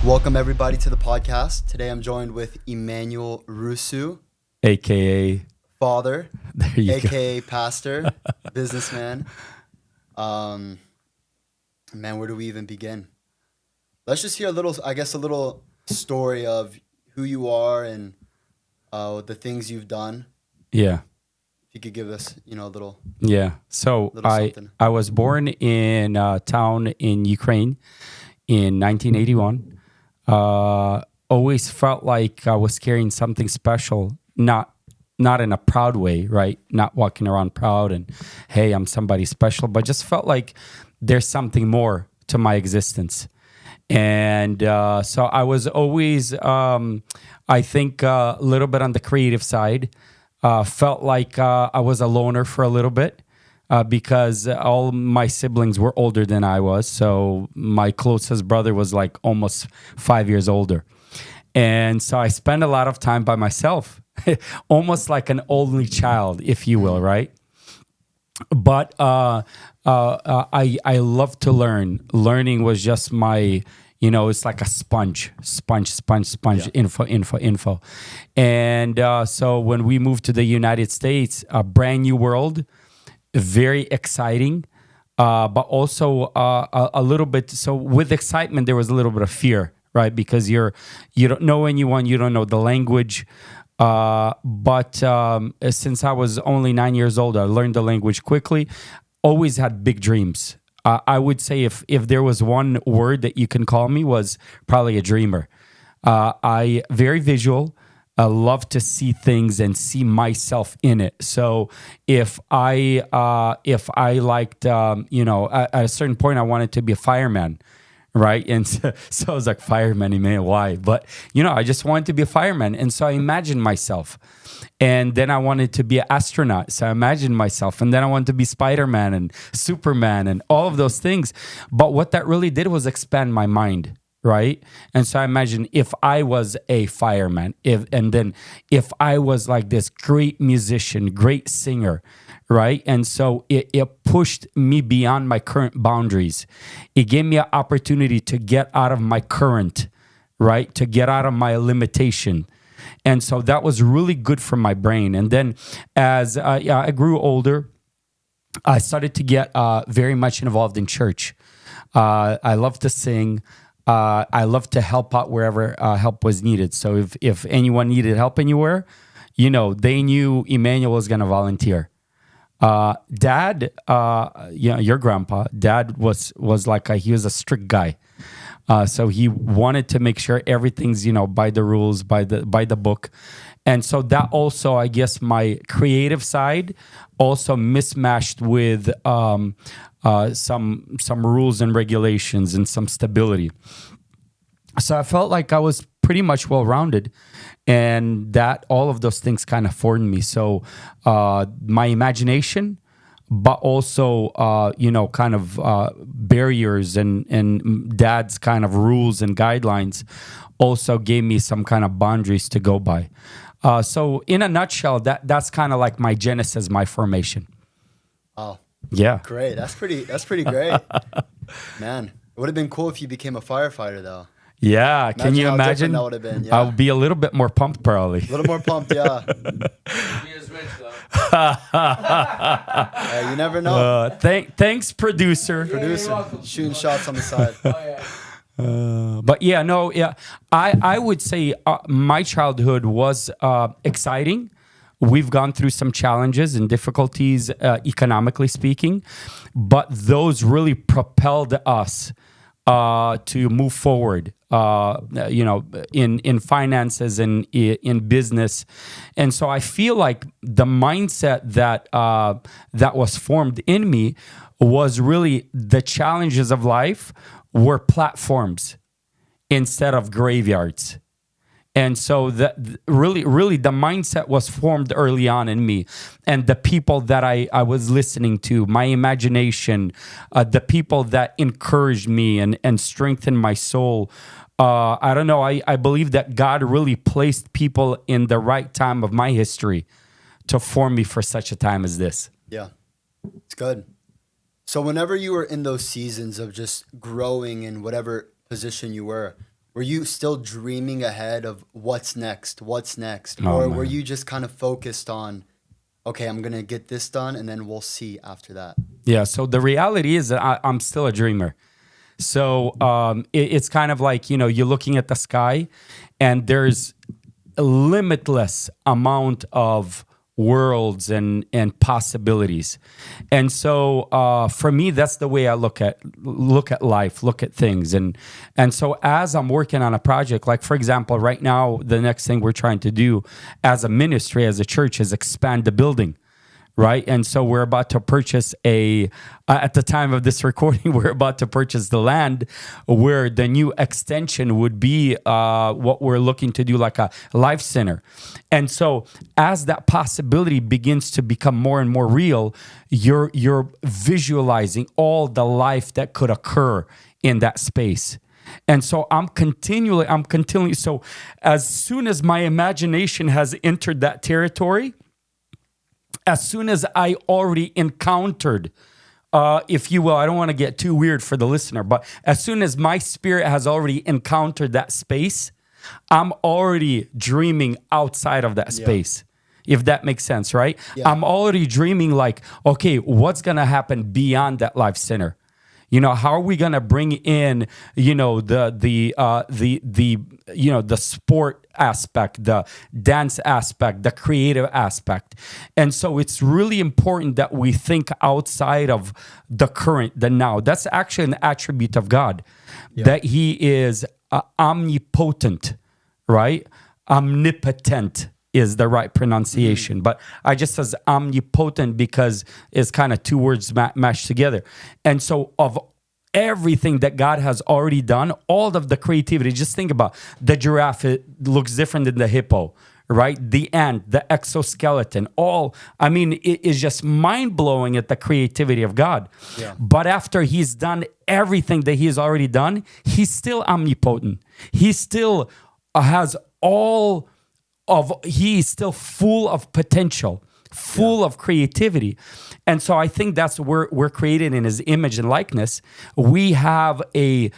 Welcome everybody to the podcast. Today I'm joined with Emanuel Rusu, AKA, father, there you aka pastor, businessman. Man, where do we even begin? Let's just hear a little story of who you are and the things you've done. Yeah. If you could give us, a little. Yeah. So Little something. I was born in a town in Ukraine in 1981. Always felt like I was carrying something special, not in a proud way, right? Not walking around proud and, hey, I'm somebody special, but just felt like there's something more to my existence. And so I was always, I think, a little bit on the creative side. Felt like I was a loner for a little bit. Because all my siblings were older than I was. So my closest brother was like almost 5 years older. And so I spent a lot of time by myself, almost like an only child, if you will, right? But I love to learn. Learning was just my, it's like a sponge, yeah. Info. And so when we moved to the United States, a brand new world, very exciting, but also a little bit. So with excitement, there was a little bit of fear, right? Because you don't know anyone, you don't know the language. But since I was only 9 years old, I learned the language quickly. Always had big dreams. I would say if there was one word that you can call me, was probably a dreamer. I very visual. I love to see things and see myself in it. So if I liked, at a certain point, I wanted to be a fireman, right? And so I was like, fireman, man, why? But, I just wanted to be a fireman. And so I imagined myself. And then I wanted to be an astronaut. So I imagined myself. And then I wanted to be Spider-Man and Superman and all of those things. But what that really did was expand my mind. Right. And so I imagine if I was a fireman, if I was like this great musician, great singer, right? And so it pushed me beyond my current boundaries. It gave me an opportunity to get out of my current, right? To get out of my limitation. And so that was really good for my brain. And then as I grew older, I started to get very much involved in church. I love to sing. I love to help out wherever help was needed. So if anyone needed help anywhere, they knew Emanuel was going to volunteer. Dad, your grandpa, Dad was like he was a strict guy. So he wanted to make sure everything's, by the rules, by the book. And so that also, I guess, my creative side also mismatched with some rules and regulations and some stability. So I felt like I was pretty much well-rounded, and that all of those things kind of formed me. So my imagination, but also, barriers and Dad's kind of rules and guidelines also gave me some kind of boundaries to go by. So in a nutshell, that's kind of like my genesis, my formation. Oh, yeah. Great. That's pretty great. Man, it would have been cool if you became a firefighter though. Yeah. Can you imagine? That would have been. Yeah. I'll be a little bit more pumped probably. A little more pumped, yeah. Be as rich though. You never know. Thanks, producer. Producer, shooting shots on the side. Oh yeah. But yeah, no, yeah. I would say my childhood was exciting. We've gone through some challenges and difficulties, economically speaking, but those really propelled us to move forward. In finances and in business, and so I feel like the mindset that was formed in me was really the challenges of life were platforms instead of graveyards. And so that really the mindset was formed early on in me, and the people that I was listening to, my imagination, the people that encouraged me and strengthened my soul. I don't know. I believe that God really placed people in the right time of my history to form me for such a time as this. Yeah, it's good. So whenever you were in those seasons of just growing in whatever position you were, were you still dreaming ahead of what's next? Oh, Or were man. you just kind of focused on, okay, I'm going to get this done and then we'll see after that? Yeah. So the reality is that I'm still a dreamer. So it's kind of like, you're looking at the sky and there's a limitless amount of worlds and possibilities. And so for me, that's the way I look at life, look at things. And so as I'm working on a project, like for example, right now, the next thing we're trying to do as a ministry, as a church, is expand the building. Right. And so we're about to purchase at the time of this recording, we're about to purchase the land where the new extension would be what we're looking to do, like a life center. And so as that possibility begins to become more and more real, you're visualizing all the life that could occur in that space. And so I'm continually. So as soon as my imagination has entered that territory, as soon as I already encountered, if you will, I don't want to get too weird for the listener, but as soon as my spirit has already encountered that space, I'm already dreaming outside of that space, if that makes sense, right? Yeah. I'm already dreaming like, okay, what's going to happen beyond that life center? How are we gonna bring in, the sport aspect, the dance aspect, the creative aspect, and so it's really important that we think outside of the current, the now. That's actually an attribute of God, that He is omnipotent, right? Omnipotent is the right pronunciation, but I just says omnipotent because it's kind of two words mashed together. And so of everything that God has already done, all of the creativity, just think about the giraffe, it looks different than the hippo, right? The ant, the exoskeleton, it is just mind-blowing at the creativity of God. Yeah. But after He's done everything that He has already done, He's still omnipotent. He still has He's still full of potential, full of creativity. And so I think that's where we're created in His image and likeness. We have a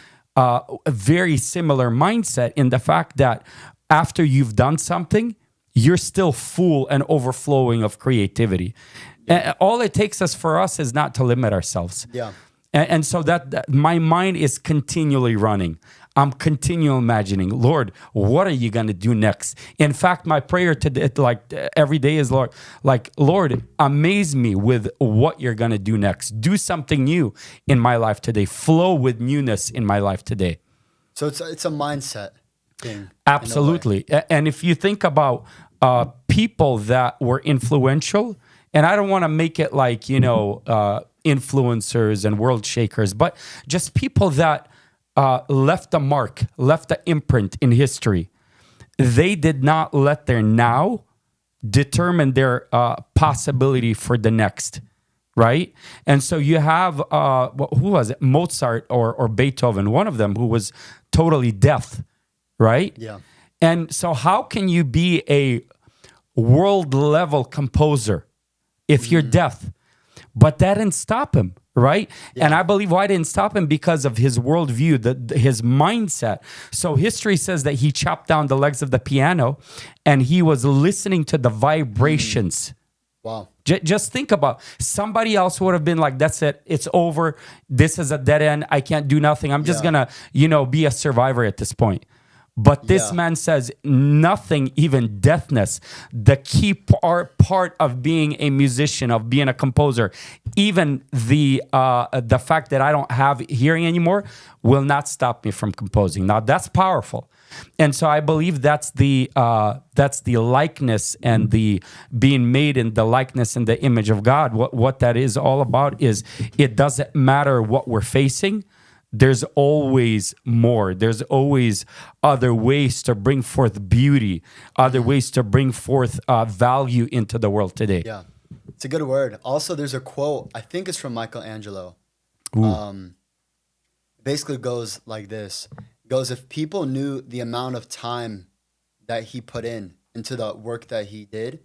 very similar mindset in the fact that after you've done something, you're still full and overflowing of creativity. And all it takes for us is not to limit ourselves. Yeah. And so that my mind is continually running. I'm continually imagining, Lord, what are you going to do next? In fact, my prayer today, every day is, Lord, amaze me with what you're going to do next. Do something new in my life today. Flow with newness in my life today. So it's a mindset thing. Absolutely. And if you think about people that were influential, and I don't want to make it like, influencers and world shakers, but just people that left a mark, left an imprint in history. They did not let their now determine their possibility for the next, right? And so you have, who was it? Mozart or Beethoven, one of them who was totally deaf, right? Yeah. And so how can you be a world level composer if you're deaf? But that didn't stop him, right? Yeah. And I believe why it didn't stop him because of his worldview, his mindset. So history says that he chopped down the legs of the piano and he was listening to the vibrations. Wow. Just think about somebody else would have been like, that's it. It's over. This is a dead end. I can't do nothing. I'm just going to, be a survivor at this point. But this man says nothing, even deafness, the key part of being a musician, of being a composer, even the fact that I don't have hearing anymore will not stop me from composing. Now that's powerful. And so I believe that's the likeness and the being made in the likeness and the image of God. What that is all about is it doesn't matter what we're facing. There's always more. There's always other ways to bring forth beauty, other ways to bring forth value into the world today. Yeah, it's a good word. Also, there's a quote, I think it's from Michelangelo. Basically goes like this. It goes, if people knew the amount of time that he put into the work that he did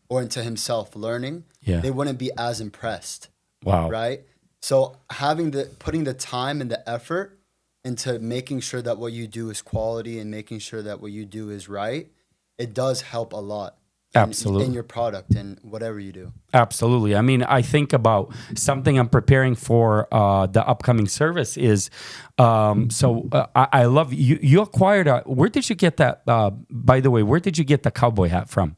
or into himself learning, they wouldn't be as impressed. Wow. Right? So putting the time and the effort into making sure that what you do is quality and making sure that what you do is right, it does help a lot in Absolutely. your product and whatever you do. Absolutely. I mean, I think about something I'm preparing for the upcoming service is, I love you. You acquired where did you get that? By the way, where did you get the cowboy hat from?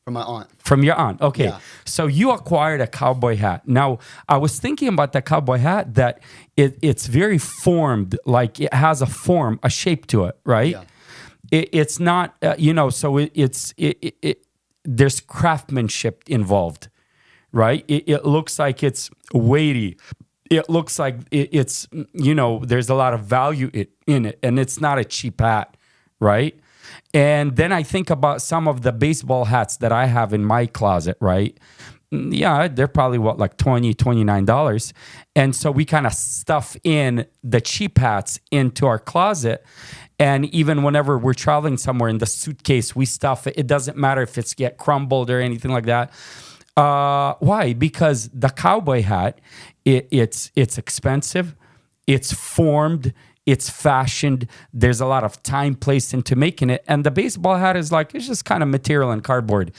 From my aunt. From your aunt. Okay. Yeah. So you acquired a cowboy hat. Now, I was thinking about the cowboy hat that it's very formed, like it has a form, a shape to it, right? Yeah. It's not, so there's craftsmanship involved, right? It looks like it's weighty. It looks like it's, there's a lot of value in it, and it's not a cheap hat, right? And then I think about some of the baseball hats that I have in my closet, right? Yeah, they're probably like $20, $29. And so we kind of stuff in the cheap hats into our closet. And even whenever we're traveling somewhere in the suitcase, we stuff it. It doesn't matter if it's get crumbled or anything like that. Why? Because the cowboy hat, it's expensive, it's formed, it's fashioned. There's a lot of time placed into making it, and the baseball hat is like it's just kind of material and cardboard.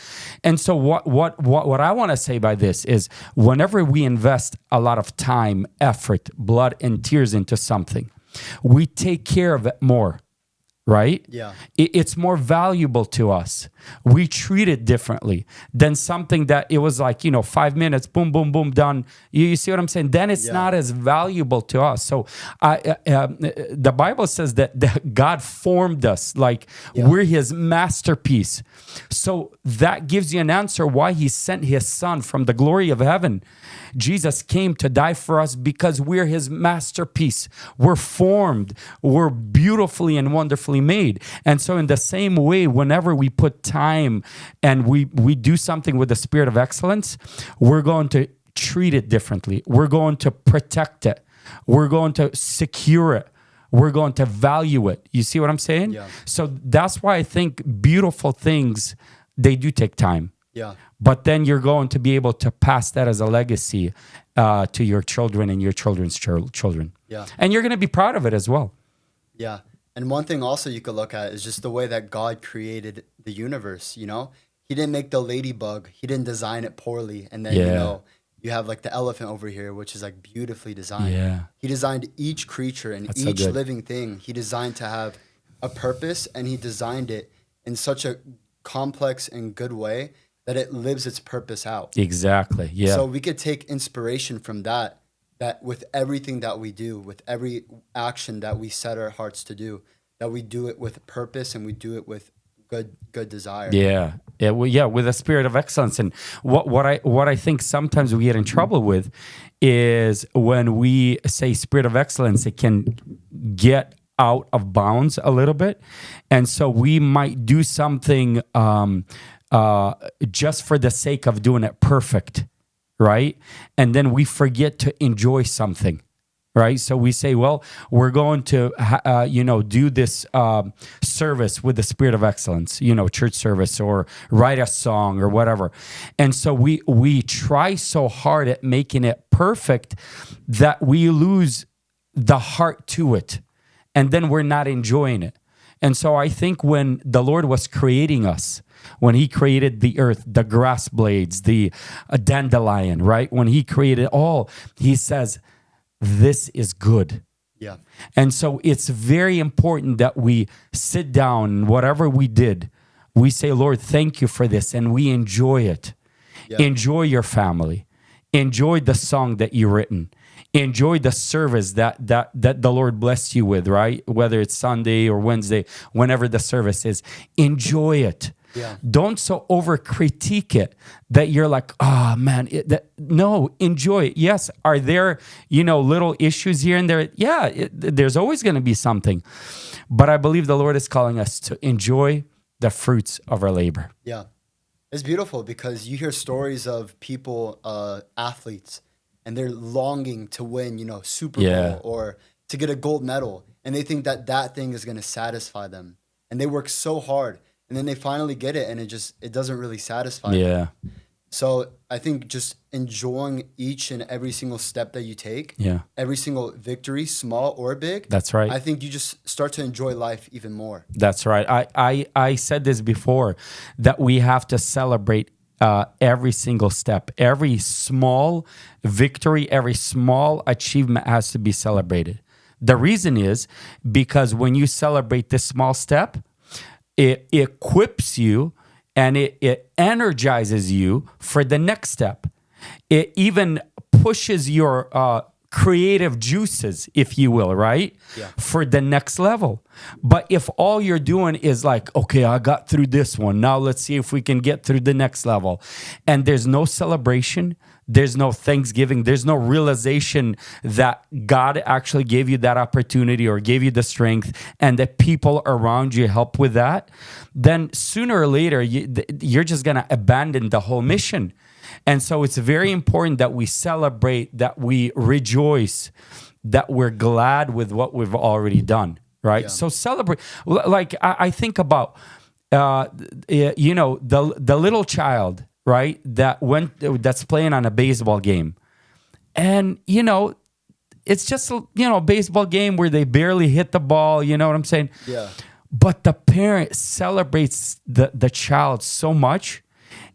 And so, what I want to say by this is, whenever we invest a lot of time, effort, blood, and tears into something, we take care of it more. Right? Yeah. It's more valuable to us. We treat it differently than something that it was like, 5 minutes, boom, boom, boom, done. You see what I'm saying? Then it's not as valuable to us. So the Bible says that God formed us like we're his masterpiece. So that gives you an answer why he sent his son from the glory of heaven. Jesus came to die for us because we're his masterpiece. We're formed. We're beautifully and wonderfully made. And so in the same way, whenever we put time and we do something with the spirit of excellence, we're going to treat it differently. We're going to protect it. We're going to secure it. We're going to value it. You see what I'm saying? Yeah. So that's why I think beautiful things, they do take time. Yeah. But then you're going to be able to pass that as a legacy to your children and your children's children. Yeah. And you're going to be proud of it as well. Yeah. And one thing also you could look at is just the way that God created the universe, He didn't make the ladybug. He didn't design it poorly. And then, you have like the elephant over here, which is like beautifully designed. Yeah. He designed each creature and That's so each good. living thing. He designed to have a purpose, and he designed it in such a complex and good way that it lives its purpose out. Exactly. Yeah. So we could take inspiration from that with everything that we do, with every action that we set our hearts to do, that we do it with purpose and we do it with good desire. Yeah. With a spirit of excellence. And what I think sometimes we get in trouble with is when we say spirit of excellence, it can get out of bounds a little bit. And so we might do something just for the sake of doing it perfect, right? And then we forget to enjoy something, right? So we say, well, we're going to, do this service with the spirit of excellence, church service, or write a song or whatever. And so we try so hard at making it perfect that we lose the heart to it, and then we're not enjoying it. And so I think when the Lord was creating us, when he created the earth, the grass blades, the dandelion, right? When he created all, he says, this is good. Yeah. And so it's very important that we sit down and whatever we did, we say, Lord, thank you for this. And we enjoy it. Yeah. Enjoy your family. Enjoy the song that you've written. Enjoy the service that the Lord blessed you with, right? Whether it's Sunday or Wednesday, whenever the service is, enjoy it. Yeah. Don't so over critique it that you're like, oh man, no, enjoy it. Yes. Are there, little issues here and there? Yeah, there's always going to be something. But I believe the Lord is calling us to enjoy the fruits of our labor. Yeah. It's beautiful because you hear stories of people, athletes, and they're longing to win, Super Bowl or to get a gold medal. And they think that thing is going to satisfy them. And they work so hard. And then they finally get it, and it doesn't really satisfy them. So I think just enjoying each and every single step that you take, Yeah. every single victory, small or big. That's right. I think you just start to enjoy life even more. That's right. I said this before that we have to celebrate every single step, every small victory, every small achievement has to be celebrated. The reason is because when you celebrate this small step, it equips you and it energizes you for the next step. It even pushes your creative juices, if you will, right? Yeah. For the next level. But if all you're doing is like, okay, I got through this one. Now let's see if we can get through the next level. And there's no celebration. There's no thanksgiving. There's no realization that God actually gave you that opportunity or gave you the strength and that people around you help with that. Then sooner or later, you're just going to abandon the whole mission. And so it's very important that we celebrate, that we rejoice, that we're glad with what we've already done, right? Yeah. So celebrate. Like I think about, the little child, right? That's playing on a baseball game. And, it's just, a baseball game where they barely hit the ball. You know what I'm saying? Yeah. But the parent celebrates the child so much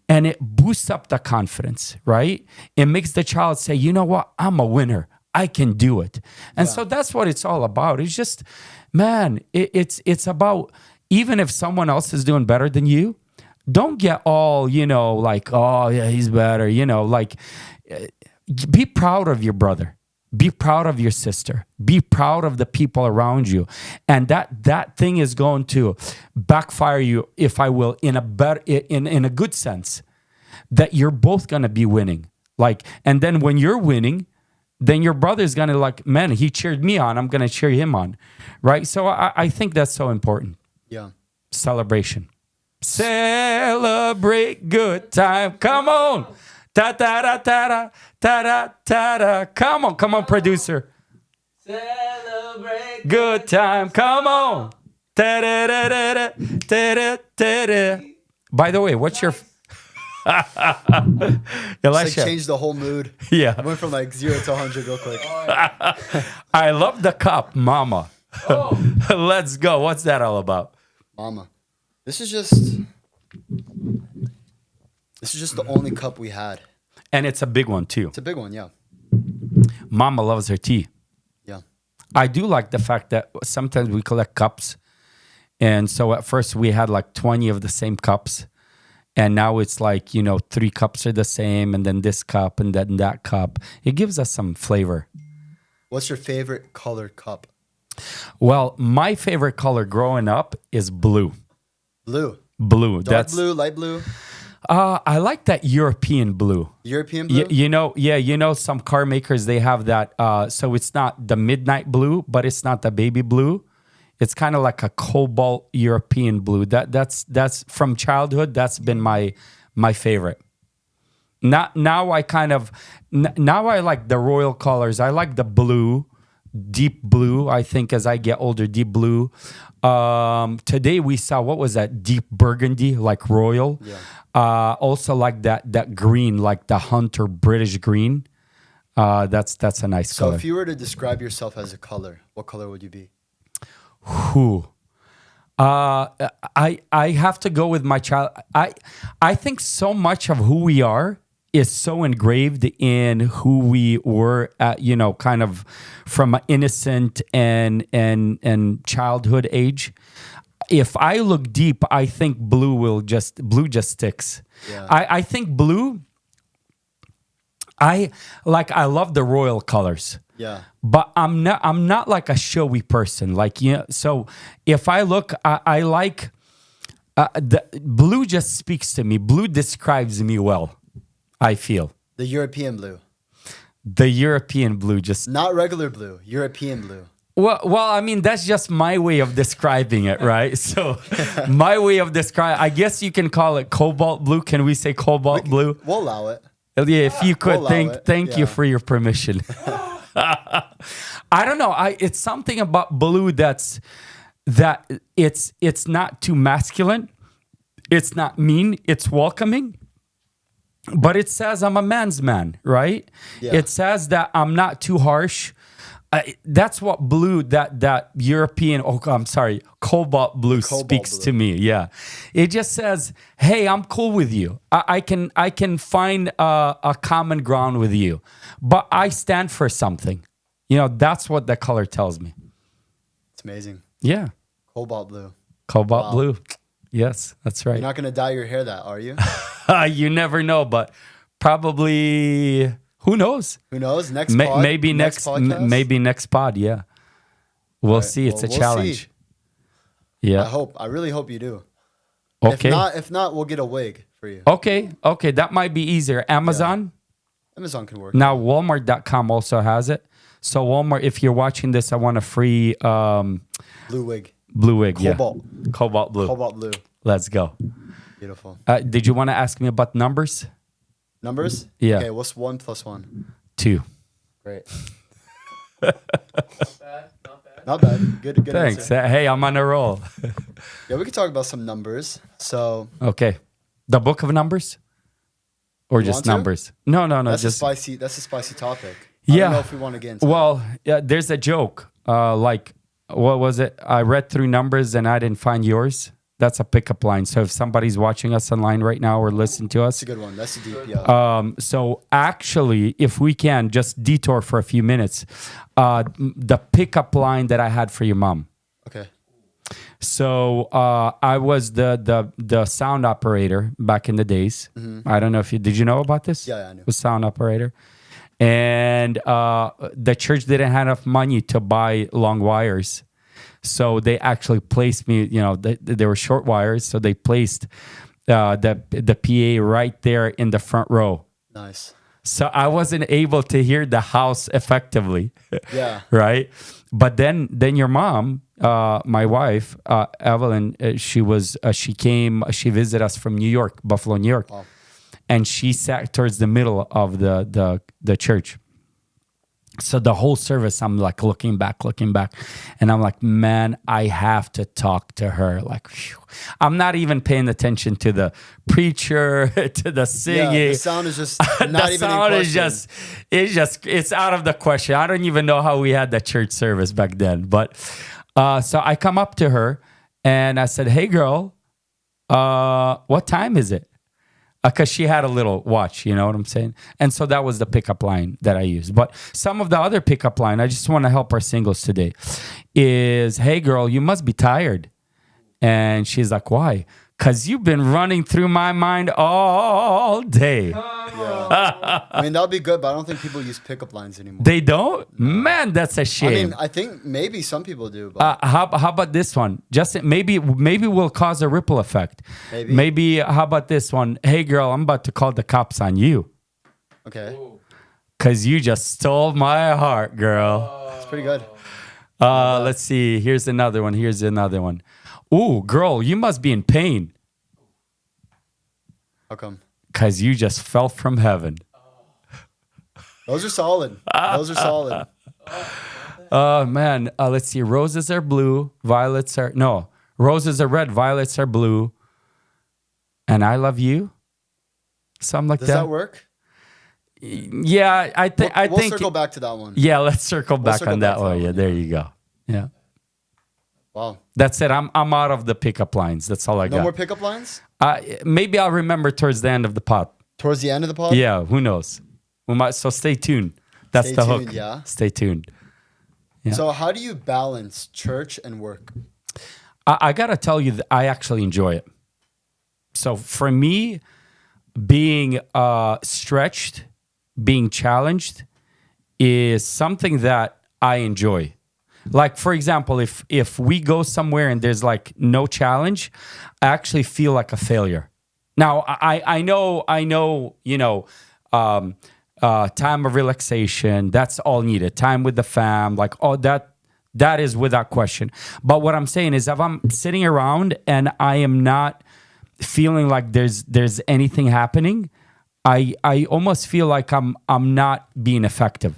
and it boosts up the confidence, right? It makes the child say, you know what? I'm a winner. I can do it. And so that's what it's all about. It's just, man, it's about, even if someone else is doing better than you, don't get all, like, oh yeah, he's better, be proud of your brother. Be proud of your sister. Be proud of the people around you. And that thing is going to backfire you, if I will, in a good sense, that you're both going to be winning. And then when you're winning, then your brother's going to like, man, he cheered me on. I'm going to cheer him on. Right? So I think that's so important. Yeah. Celebration. Celebrate good time. Come on. Ta ta ta ta ta ta ta ta. Come on, producer. Celebrate Good time. Come on. Ta da da da da ta da da. By the way, what's your Just Elisha? change the whole mood. Yeah. I went from 0 to 100 real quick. I love the cup, mama. Oh. Let's go. What's that all about? Mama, this is just the only cup we had. And it's a big one too. It's a big one, yeah. Mama loves her tea. Yeah. I do like the fact that sometimes we collect cups. And so at first we had like 20 of the same cups. And now it's like, 3 cups are the same, and then this cup and then that cup. It gives us some flavor. What's your favorite colored cup? Well, my favorite color growing up is blue. Blue. Blue. Dark blue, light blue, I like that European blue. European blue? Some car makers, they have that. So it's not the midnight blue, but it's not the baby blue. It's kind of like a cobalt European blue. That's from childhood. That's been my favorite. Now I like the royal colors. I like the blue, deep blue. I think as I get older, deep blue. Today we saw, what was that? Deep burgundy, like royal. Yeah. Also like that green, like the Hunter British green. That's a nice So color. if you were to describe yourself as a color, what color would you be? Who? I have to go with my child. I think so much of who we are is so engraved in who we were at, kind of from an innocent and childhood age. If I look deep, I think blue just sticks. Yeah. I think blue. I love the royal colors. Yeah. But I'm not like a showy person. So if I look, I like the blue just speaks to me. Blue describes me well, I feel. The European blue. The European blue just Not regular blue, European blue. well, I mean, that's just my way of describing it, right? So my way of describing, I guess you can call it cobalt blue. Can we say cobalt blue? We'll allow it. Yeah, if you could, We'll allow it. thank you Yeah. for your permission. I don't know. It's something about blue that it's not too masculine. It's not mean. It's welcoming. but it says I'm a man's man, right? Yeah. It says that I'm not too harsh. That's what blue, that European, I'm sorry, cobalt blue cobalt speaks blue. to me. Yeah, it just says, "Hey, I'm cool with you. I can find a common ground with you, but I stand for something." That's what the color tells me. It's amazing. Yeah, Cobalt blue. cobalt Wow. blue. Yes, that's You're right. not gonna dye your hair that, are you? You never know, but probably who knows? Who knows? Next pod, Maybe next podcast? maybe next pod. Yeah, we'll Right, see. It's well, a we'll challenge. see. Yeah. I really hope you do. Okay. If not, we'll get a wig for you. Okay. That might be easier. Amazon. Amazon can work. Now Walmart.com also has it. So Walmart, if you're watching this, I want a free Blue wig. blue wig. Cobalt. Yeah. Cobalt blue. Cobalt blue. Let's go. Beautiful. Did you want to ask me about numbers? Numbers? Yeah. Okay, what's 1 + 1? 2. Great. Not bad. Not bad. Good Thanks. answer. Hey, I'm on a roll. Yeah, we could talk about some numbers. So Okay. The book of numbers? Or You just want to? numbers? No, that's just a spicy topic. I Yeah. don't know if we want to get into Well, yeah, there's a joke. What was it? I read through numbers and I didn't find yours. That's a pickup line. So if somebody's watching us online right now or listening to us, That's a good one. That's a deep, yeah. so actually, if we can just detour for a few minutes, the pickup line that I had for your mom. Okay. So I was the sound operator back in the days. I don't know if did you know about this? Yeah, I knew. Was sound operator, and the church didn't have enough money to buy long wires, so they actually placed me. They were short wires, so they placed the PA right there in the front row. Nice. So I wasn't able to hear the house effectively. Yeah. Right. But then your mom, my wife, Evelyn, she visited us from New York, Buffalo, New York. Wow. And she sat towards the middle of the church. So the whole service, I'm like looking back, and I'm like, man, I have to talk to her. Like, phew. I'm not even paying attention to the preacher, to the singing. Yeah, the sound is just not The even sound in is question. it's out of the question. I don't even know how we had that church service back then. But so I come up to her and I said, "Hey, girl, what time is it?" Because she had a little watch, you know what I'm saying? And so that was the pickup line that I used. But some of the other pickup line, I just want to help our singles today, is, "Hey, girl, you must be tired." And she's like, "Why?" "Because you've been running through my mind all day." I mean, that would be good, but I don't think people use pickup lines anymore. They don't? Man, that's a shame. I mean, I think maybe some people do, but How about this one? Just maybe we'll cause a ripple effect. Maybe. How about this one? "Hey, girl, I'm about to call the cops on you okay. because you just stole my heart, girl." It's pretty good. Let's see. Here's another one. "Ooh, girl, you must be in pain How come? because you just fell from heaven." Those are solid. Oh, man. Let's see. Roses are blue. Roses are red. Violets are blue. And I love you. Something like Does that work? Yeah, I think. We'll circle back to that one. Yeah, let's circle back circle on back that to one. that Yeah, one, there you go. Yeah. Wow. That's it. I'm out of the pickup lines. That's all I No got. more pickup lines? Maybe I'll remember towards the end of the pod. Towards the end of the pod? Yeah, who knows? So stay tuned. That's Stay the tuned, hook. yeah. Stay tuned. Yeah. So how do you balance church and work? I got to tell you that I actually enjoy it. So for me, being stretched, being challenged is something that I enjoy. Like, for example, if we go somewhere and there's like no challenge, I actually feel like a failure. Now, I know, time of relaxation, that's all needed. Time with the fam, like all that is without question. But what I'm saying is if I'm sitting around and I am not feeling like there's anything happening, I almost feel like I'm not being effective.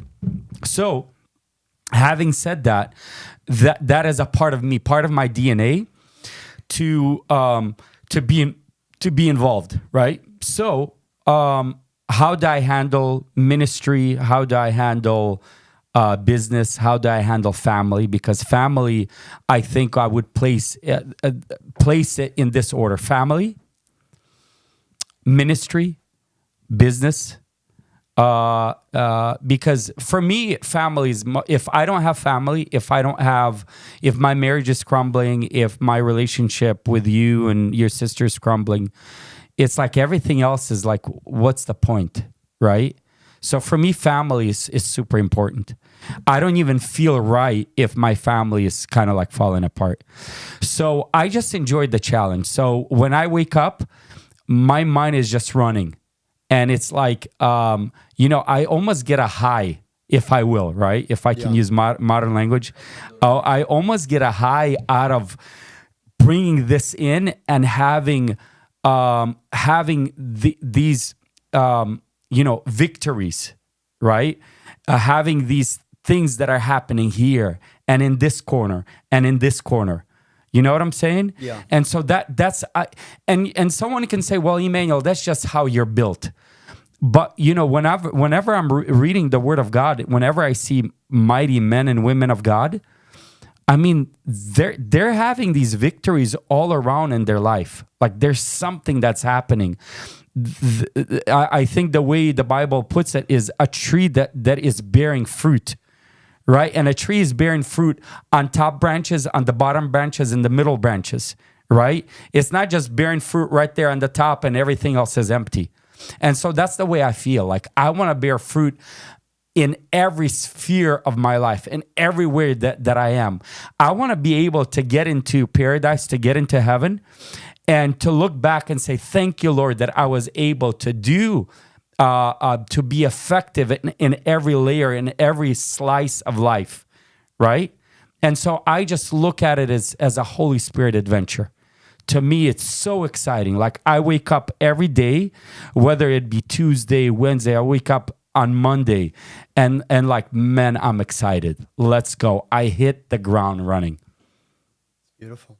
So having said that is a part of me, part of my DNA to be involved, right? So how do I handle ministry? How do I handle business? How do I handle family? Because family, I think I would place it in this order: family, ministry, business. Because for me, family is, if I don't have family, if my marriage is crumbling, if my relationship with you and your sister is crumbling, it's like everything else is like, what's the point, right? So for me, family is super important. I don't even feel right if my family is kind of like falling apart. So I just enjoyed the challenge. So when I wake up, my mind is just running. And it's like, I almost get a high, if I will, right? If I can use modern language. I almost get a high out of bringing this in and having these, victories, right? Having these things that are happening here and in this corner and in this corner. You know what I'm saying? Yeah. And so and someone can say, well, Emanuel, that's just how you're built. But, whenever I'm reading the Word of God, whenever I see mighty men and women of God, I mean, they're having these victories all around in their life. Like there's something that's happening. I think the way the Bible puts it is a tree that is bearing fruit. Right? And a tree is bearing fruit on top branches, on the bottom branches, and the middle branches, right? It's not just bearing fruit right there on the top and everything else is empty. And so that's the way I feel. Like I want to bear fruit in every sphere of my life and everywhere that I am. I want to be able to get into paradise, to get into heaven, and to look back and say, thank you, Lord, that I was able to do to be effective in every layer, in every slice of life, right? And so I just look at it as a Holy Spirit adventure. To me, it's so exciting. Like I wake up every day, whether it be Tuesday, Wednesday, I wake up on Monday and like, man, I'm excited. Let's go. I hit the ground running. Beautiful.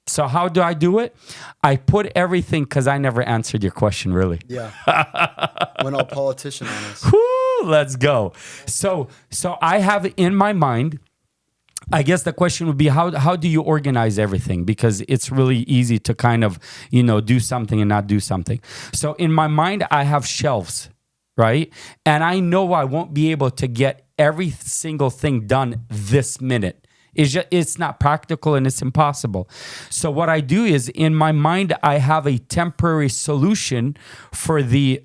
So how do I do it? I put everything, because I never answered your question, really. Yeah. Went all politician on us. Woo, let's go. So I have in my mind, I guess the question would be, how do you organize everything? Because it's really easy to kind of, do something and not do something. So in my mind, I have shelves, right? And I know I won't be able to get every single thing done this minute. It's not practical and it's impossible. So what I do is, in my mind, I have a temporary solution for the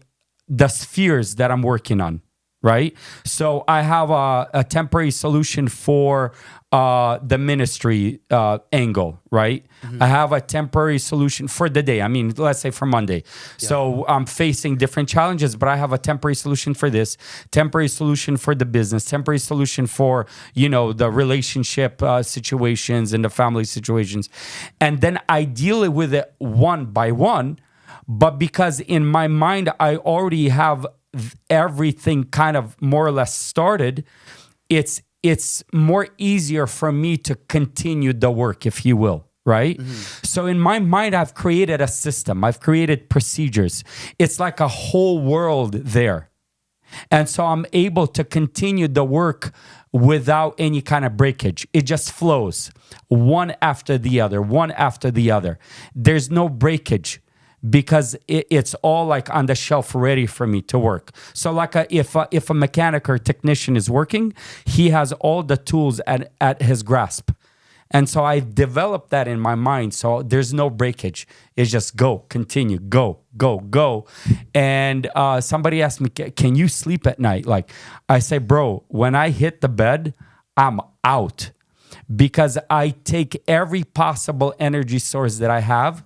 spheres that I'm working on, right? So I have a temporary solution for the ministry angle, right? Mm-hmm. I have a temporary solution for the day. I mean, let's say for Monday. Yeah. So I'm facing different challenges, but I have a temporary solution for this, temporary solution for the business, temporary solution for, the relationship situations and the family situations. And then I deal with it one by one. But because in my mind, I already have everything kind of more or less started, it's more easier for me to continue the work, if you will, right? Mm-hmm. So in my mind, I've created a system. I've created procedures. It's like a whole world there. And so I'm able to continue the work without any kind of breakage. It just flows one after the other, one after the other. There's no breakage, because it's all like on the shelf ready for me to work. So like if a mechanic or technician is working, he has all the tools at his grasp. And so I developed that in my mind. So there's no breakage. It's just go, continue, go, go, go. And somebody asked me, can you sleep at night? Like I say, bro, when I hit the bed, I'm out, because I take every possible energy source that I have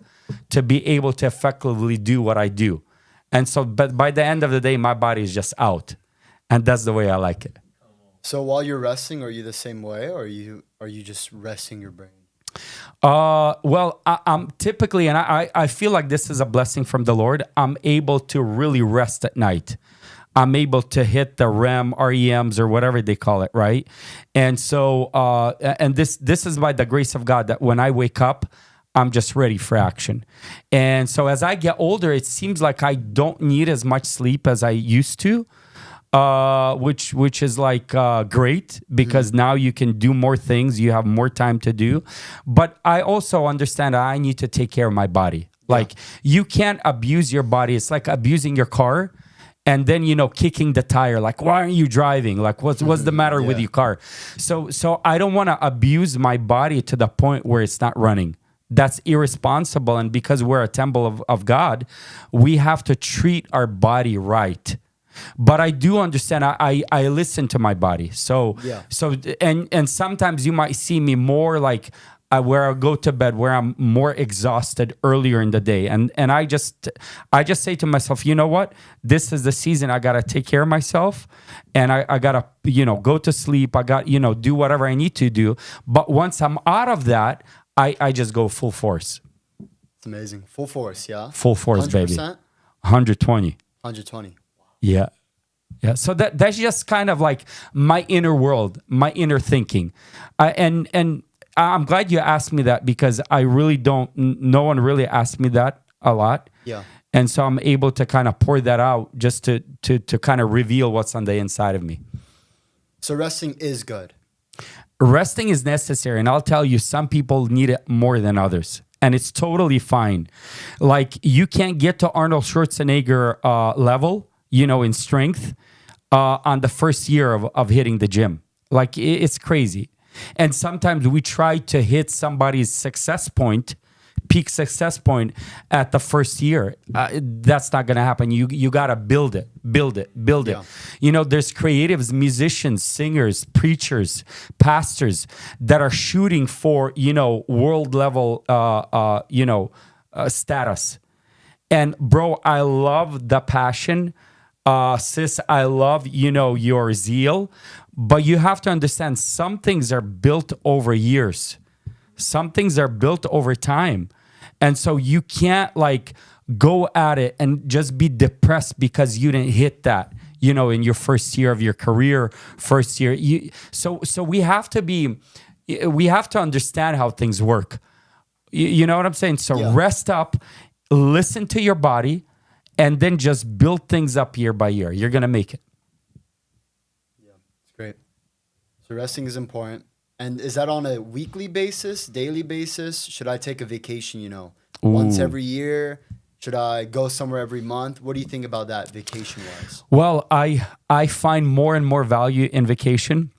to be able to effectively do what I do. And so, but by the end of the day, my body is just out. And that's the way I like it. So while you're resting, are you the same way, or are you just resting your brain? Well, I'm typically, and I feel like this is a blessing from the Lord, I'm able to really rest at night. I'm able to hit the REMs or whatever they call it, right? And so, and this is by the grace of God, that when I wake up, I'm just ready for action. And so as I get older, it seems like I don't need as much sleep as I used to, which is like great because now you can do more things. You have more time to do. But I also understand that I need to take care of my body. Like you can't abuse your body. It's like abusing your car. And then, kicking the tire, like, why aren't you driving? Like, what's the matter with your car? So I don't want to abuse my body to the point where it's not running. That's irresponsible. And because we're a temple of God, we have to treat our body right. But I do understand. I listen to my body. So and sometimes you might see me more like where I go to bed, where I'm more exhausted earlier in the day, and I just say to myself, you know what? This is the season. I gotta take care of myself, and I gotta go to sleep. I got do whatever I need to do. But once I'm out of that, I just go full force. It's amazing. Full force, yeah. Full force, 100%? Baby. 120. 120. Yeah. Yeah. So that's just kind of like my inner world, my inner thinking. And I'm glad you asked me that because I really no one really asked me that a lot. Yeah. And so I'm able to kind of pour that out just to kind of reveal what's on the inside of me. So resting is good. Resting is necessary. And I'll tell you, some people need it more than others. And it's totally fine. Like you can't get to Arnold Schwarzenegger level, in strength on the first year of hitting the gym. Like it's crazy. And sometimes we try to hit somebody's peak success point at the first year. That's not going to happen. You got to build it. Yeah. There's creatives, musicians, singers, preachers, pastors that are shooting for, world level, status. And bro, I love the passion. Sis, I love, your zeal. But you have to understand some things are built over years. Some things are built over time. And so you can't like go at it and just be depressed because you didn't hit that, in your first year of your career, first year. So we have to understand how things work. You know what I'm saying? So rest up, listen to your body, and then just build things up year by year. You're going to make it. Great. So resting is important. And is that on a weekly basis, daily basis? Should I take a vacation, once every year? Should I go somewhere every month? What do you think about that vacation-wise? Well, I find more and more value in vacation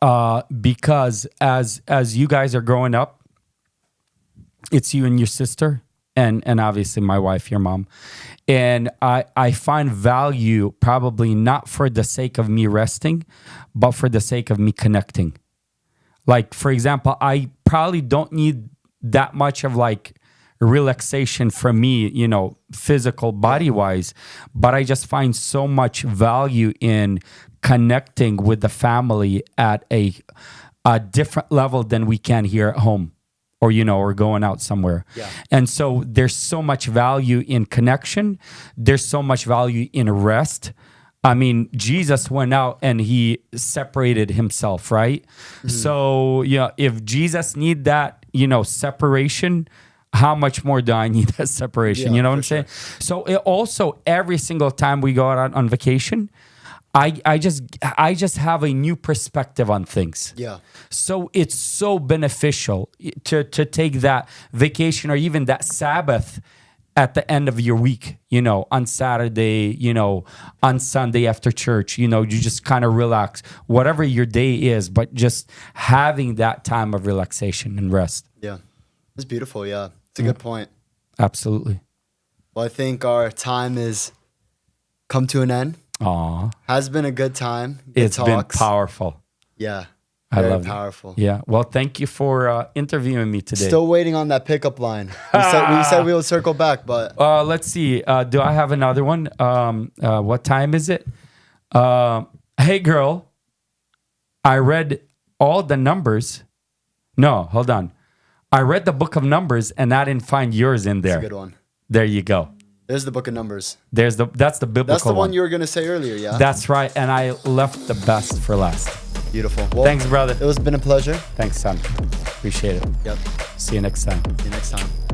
because as you guys are growing up, it's you and your sister and obviously my wife, your mom. And I find value probably not for the sake of me resting, but for the sake of me connecting. Like, for example, I probably don't need that much of like relaxation from me, physical body-wise, but I just find so much value in connecting with the family at a different level than we can here at home. Or going out somewhere. Yeah. And so there's so much value in connection. There's so much value in rest. I mean, Jesus went out and he separated himself, right? Mm-hmm. So, if Jesus need that, separation, how much more do I need that separation? You know what I'm saying? So also every single time we go out on vacation, I just have a new perspective on things. Yeah. So it's so beneficial to take that vacation or even that Sabbath at the end of your week, on Saturday, on Sunday after church, you just kind of relax, whatever your day is, but just having that time of relaxation and rest. Yeah. It's beautiful. Yeah. It's a good point. Absolutely. Well, I think our time is come to an end. Aw. Has been a good time. It's been powerful. Yeah. I love powerful. It. Yeah. Well, thank you for interviewing me today. Still waiting on that pickup line. We said we would circle back, but let's see. Do I have another one? What time is it? Hey girl, I read all the numbers. No, hold on. I read the book of Numbers and I didn't find yours in there. That's a good one. There you go. There's the book of Numbers. That's the biblical. That's the one you were going to say earlier, yeah? That's right. And I left the best for last. Beautiful. Well, thanks, brother. It has been a pleasure. Thanks, son. Appreciate it. Yep. See you next time. See you next time.